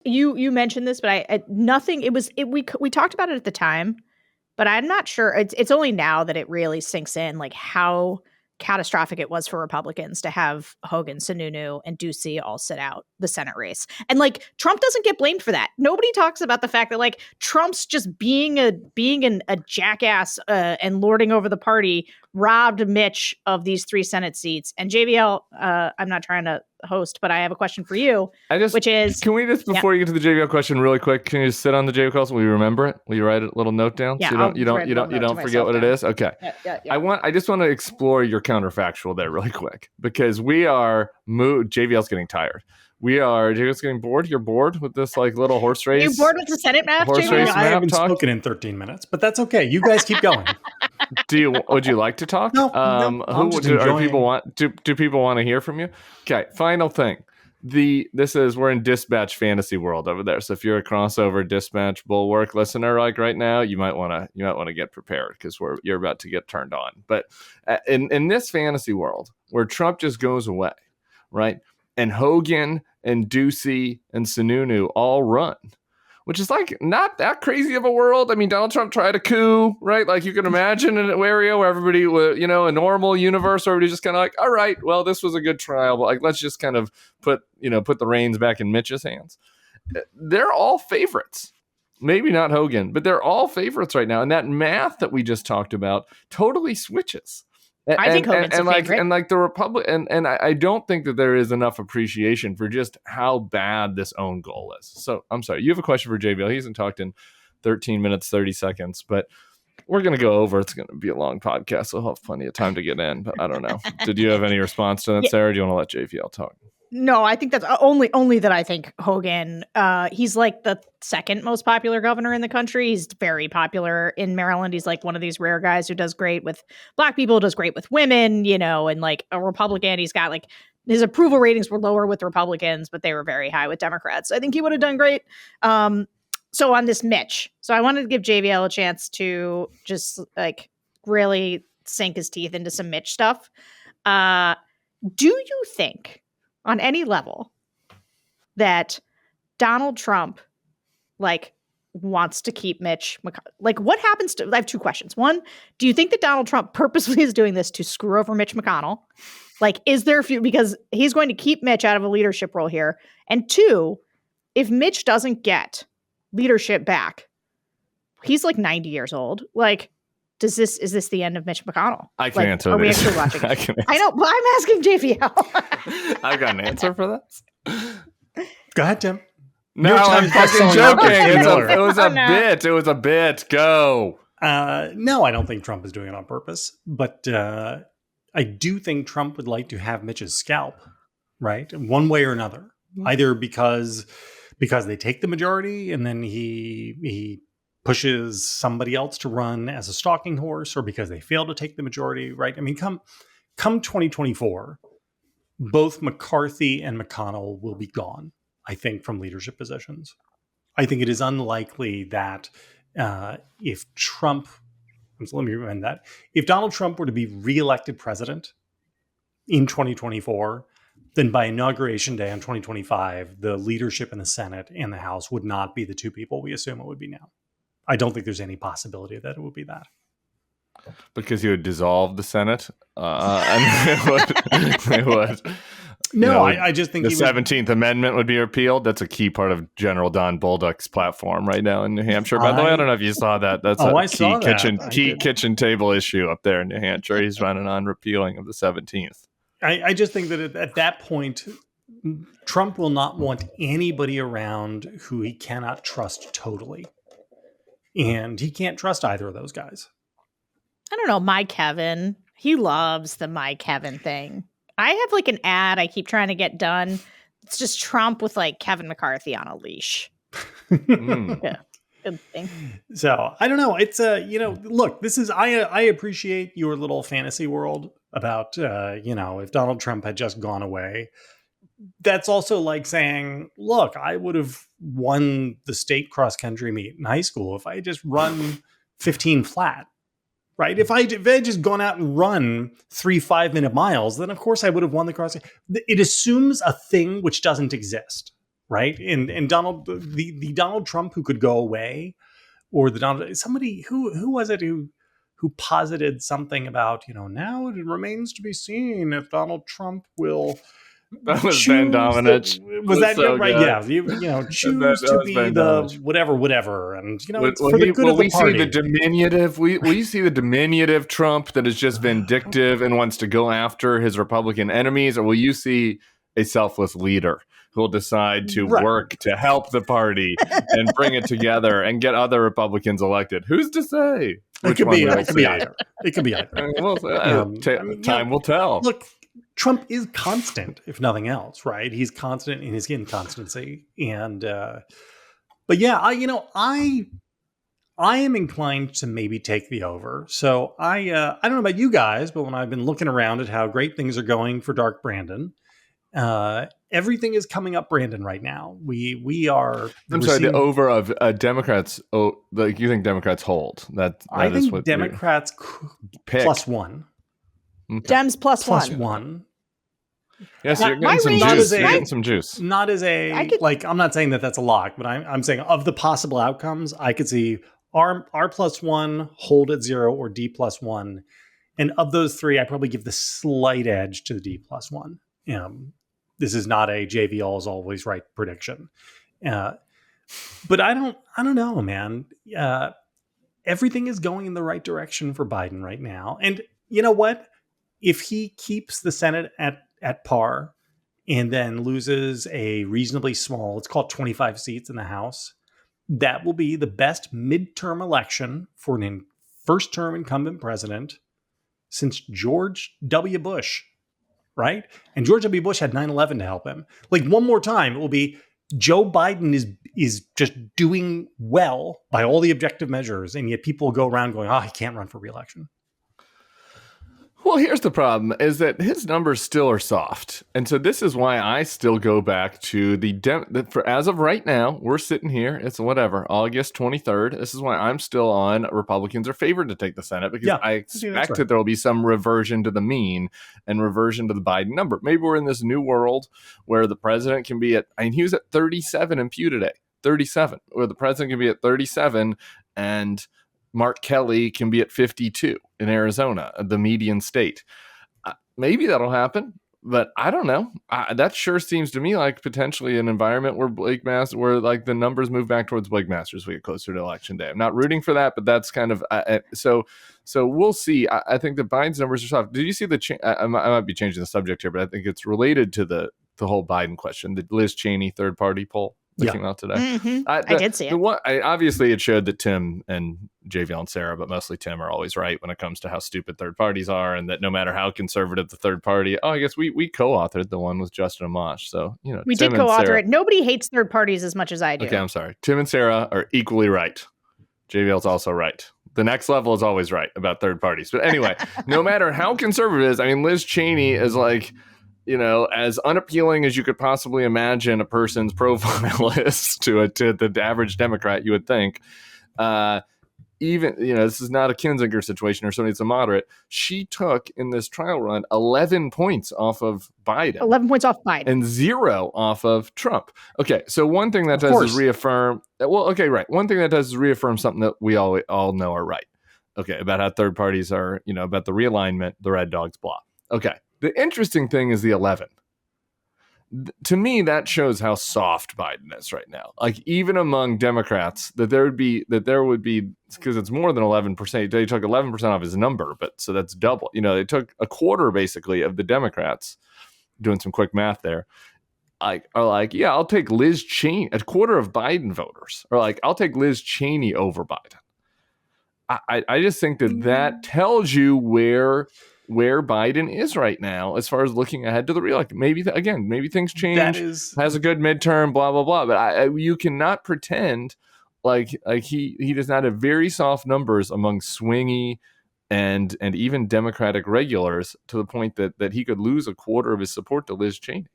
You mentioned this, but I nothing. We talked about it at the time, but I'm not sure. It's only now that it really sinks in, like how catastrophic it was for Republicans to have Hogan, Sununu, and Ducey all sit out the Senate race. And like Trump doesn't get blamed for that. Nobody talks about the fact that like Trump's just being a jackass and lording over the party robbed Mitch of these 3 Senate seats. And JVL, I'm not trying to host, but I have a question for you, which is, can we just, before you get to the JVL question really quick, can you just sit on the JVL question? Will you remember it? Will you write a little note down? Yeah, so you don't forget what it is? Okay. Yeah. I just want to explore your counterfactual there really quick, because we are JVL's getting tired. JVL's getting bored. You're bored with this like little horse race. Are you bored with the Senate map, JVL? I haven't spoken in 13 minutes, but that's okay. You guys keep going. Would you like to talk? No. Do people want to hear from you? Okay. Final thing. We're in dispatch fantasy world over there. So if you're a crossover dispatch Bulwark listener, like right now, you might want to get prepared, because you're about to get turned on. But in this fantasy world where Trump just goes away, right, and Hogan and Ducey and Sununu all run, which is like not that crazy of a world. I mean, Donald Trump tried a coup, right? Like you can imagine an area where everybody, a normal universe where everybody's just kind of like, all right, well, this was a good trial, but like, let's just kind of put the reins back in Mitch's hands. They're all favorites. Maybe not Hogan, but they're all favorites right now. And that math that we just talked about totally switches. I think Hogan's a favorite. And like the Republican, and I don't think that there is enough appreciation for just how bad this own goal is. So I'm sorry, you have a question for JVL. He hasn't talked in 13 minutes, 30 seconds, but we're going to go over. It's going to be a long podcast, so we'll have plenty of time to get in, but I don't know. Did you have any response to that, Sarah? Or do you want to let JVL talk? No, I think that's only that I think Hogan, he's like the second most popular governor in the country. He's very popular in Maryland. He's like one of these rare guys who does great with Black people, does great with women, and like a Republican. He's got like his approval ratings were lower with Republicans, but they were very high with Democrats. I think he would have done great. So on this Mitch, so I wanted to give JVL a chance to just like really sink his teeth into some Mitch stuff. Do you think, on any level, that Donald Trump like wants to keep Mitch McConnell? Like, what happens to? I have 2 questions. One, do you think that Donald Trump purposely is doing this to screw over Mitch McConnell? Like, is there because he's going to keep Mitch out of a leadership role here? And 2, if Mitch doesn't get leadership back, he's like 90 years old. Like, is this the end of Mitch McConnell? I can answer. Are we actually watching? I know, but I'm asking JVL. I've got an answer for that. Go ahead, Tim. No, I'm fucking joking. It was a bit. It was a bit. Go. No, I don't think Trump is doing it on purpose, but I do think Trump would like to have Mitch's scalp, right? One way or another, either because they take the majority and then he pushes somebody else to run as a stalking horse, or because they fail to take the majority, right? I mean, come 2024, both McCarthy and McConnell will be gone, I think, from leadership positions. I think it is unlikely that if Donald Trump were to be reelected president in 2024, then by Inauguration Day in 2025, the leadership in the Senate and the House would not be the 2 people we assume it would be now. I don't think there's any possibility that it would be that. Because you would dissolve the Senate? And they would. No, I just think the 17th Amendment would be repealed. That's a key part of General Don Bolduc's platform right now in New Hampshire. By the way, I don't know if you saw that. That's key kitchen table issue up there in New Hampshire. He's running on repealing of the 17th. I just think that at that point, Trump will not want anybody around who he cannot trust totally. And he can't trust either of those guys. I don't know. My Kevin. He loves the My Kevin thing. I have like an ad I keep trying to get done. It's just Trump with like Kevin McCarthy on a leash. Yeah. Good thing. So I don't know. It's look, this is, I appreciate your little fantasy world about, if Donald Trump had just gone away. That's also like saying, look, I would have won the state cross country meet in high school if I had just run 15 flat, right? If I had just gone out and run 3 5-minute miles, then of course I would have won the cross. It assumes a thing which doesn't exist, right? And Donald, the Donald Trump who could go away, or the Donald, somebody who was it who posited something about, now it remains to be seen if Donald Trump will That was Ben choose Domenech. was that so right? good. Yeah, choose That to was be Ben the Domenech. whatever, and it's for the good will of the we party. see the diminutive? Will you see the diminutive Trump that is just vindictive and wants to go after his Republican enemies, or will you see a selfless leader who will decide to Right. work to help the party and bring it together and get other Republicans elected? Who's to say? It could be either. It could be either. Time will tell. Look, Trump is constant, if nothing else, right? He's constant in his inconstancy, and but yeah, I am inclined to maybe take the over. So I don't know about you guys, but when I've been looking around at how great things are going for Dark Brandon, everything is coming up Brandon right now. We are. I'm sorry. The over of Democrats. Oh, you think Democrats hold that? I think what Democrats +1. Okay. Dems +1. Yes, you're getting some juice. You're getting some juice. Not as I'm not saying that that's a lock, but I'm saying of the possible outcomes, I could see R +1, hold at 0, or D +1. And of those three, I probably give the slight edge to the D +1. This is not a JVL is always right prediction. But I don't know, man. Everything is going in the right direction for Biden right now. And you know what? If he keeps the Senate at par and then loses a reasonably small, let's call it 25 seats in the House, that will be the best midterm election for an first-term incumbent president since George W. Bush, right? And George W. Bush had 9/11 to help him. Like, one more time, it will be Joe Biden is just doing well by all the objective measures, and yet people go around going, he can't run for re-election. Well, here's the problem, is that his numbers still are soft. And so this is why I still go back to for as of right now, we're sitting here, it's August 23rd. This is why I'm still on Republicans are favored to take the Senate, because I expect that there will be some reversion to the mean and reversion to the Biden number. Maybe we're in this new world where the president can be he was at 37 in Pew today, 37, where the president can be at 37 and Mark Kelly can be at 52 in Arizona, the median state. Maybe that'll happen, but I don't know. That sure seems to me like potentially an environment where where like the numbers move back towards Blake Masters as we get closer to election day. I'm not rooting for that, but that's kind of so we'll see. I think the Biden's numbers are soft. Did you see I might be changing the subject here, but I think it's related to the whole Biden question, the Liz Cheney third party poll that came out today. Mm-hmm. I did see it. Obviously, it showed that Tim and JVL and Sarah, but mostly Tim, are always right when it comes to how stupid third parties are, and that no matter how conservative the third party. I guess we co-authored the one with Justin Amash, so we Tim did co-author it. Nobody hates third parties as much as I do. Okay, I'm sorry. Tim and Sarah are equally right. JVL's also right. The next level is always right about third parties. But anyway, no matter how conservative it is, I mean, Liz Cheney is like, as unappealing as you could possibly imagine a person's profile is to the average Democrat, you would think. Even, this is not a Kinzinger situation or somebody that's a moderate. She took in this trial run 11 points off of Biden. 11 points off Biden. And 0 off of Trump. Okay, so one thing that does is reaffirm. Well, okay, right. One thing that does is reaffirm something that we all know are right. Okay, about how third parties are, about the realignment, the red dogs, blah. Okay. The interesting thing is the 11. To me, that shows how soft Biden is right now. Like, even among Democrats, that there would be because it's more than 11%. They took 11% off his number, but so that's double. They took a quarter basically of the Democrats. Doing some quick math there, are like, yeah, I'll take Liz Cheney. A quarter of Biden voters are like, I'll take Liz Cheney over Biden. I just think that tells you where Biden is right now as far as looking ahead to the reelection. Maybe things change. Has a good midterm, blah blah blah. But you cannot pretend like he does not have very soft numbers among swingy and even Democratic regulars to the point that he could lose a quarter of his support to Liz Cheney.